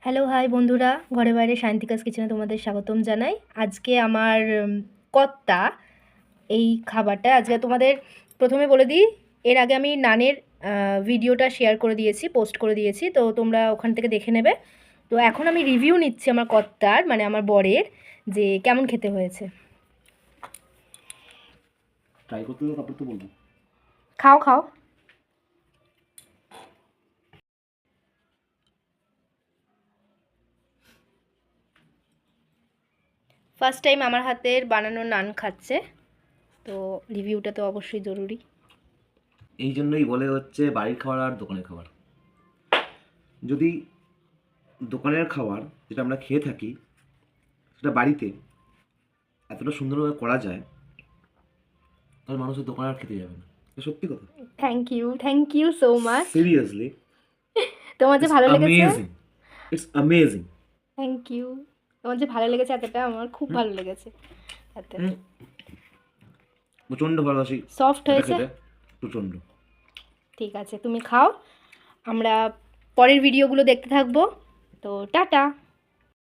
Hello hi বন্ধুরা, ঘরে বাইরে সায়ন্তিকাস কিচেনে তোমাদের স্বাগতম জানাই। আজকে আমার কর্তা এই খাবারটা আজকে তোমাদের প্রথমে বলে দিই, এর আগে আমি নানের ভিডিওটা শেয়ার করে দিয়েছি, পোস্ট করে দিয়েছি, তো তোমরা ওখান থেকে দেখে নেবে। তো এখন আমি রিভিউ নিচ্ছি আমার কর্তার, মানে আমার বরের, যে কেমন খেতে হয়েছে। ট্রাই করতে দাও, তারপর তো বলবো। খাও খাও। ফার্স্ট টাইম আমার হাতের বানানো নান খাচ্ছে, তো রিভিউটা তো অবশ্যই জরুরি। এই জন্যই বলে হচ্ছে বাড়ির খাবার আর দোকানের খাবার। যদি দোকানের খাবার যেটা আমরা খেয়ে থাকি সেটা বাড়িতে এতটা সুন্দরভাবে করা যায়, তাহলে মানুষের দোকানে আর খেতে যাবে না। এটা সত্যি কথা। Thank you so much. Seriously, তোমার যে ইটস ভালো লেগেছে, amazing, it's amazing. Thank you. তোমার যে ভালো লেগেছে এতটা, আমার খুব ভালো লেগেছে এত। প্রচণ্ড ভালোবাসি সফট এটা হয়েছে। খেতে, প্রচণ্ড। ঠিক আছে, তুমি খাও, আমরা পরের ভিডিওগুলো দেখতে থাকবো। তো টাটা।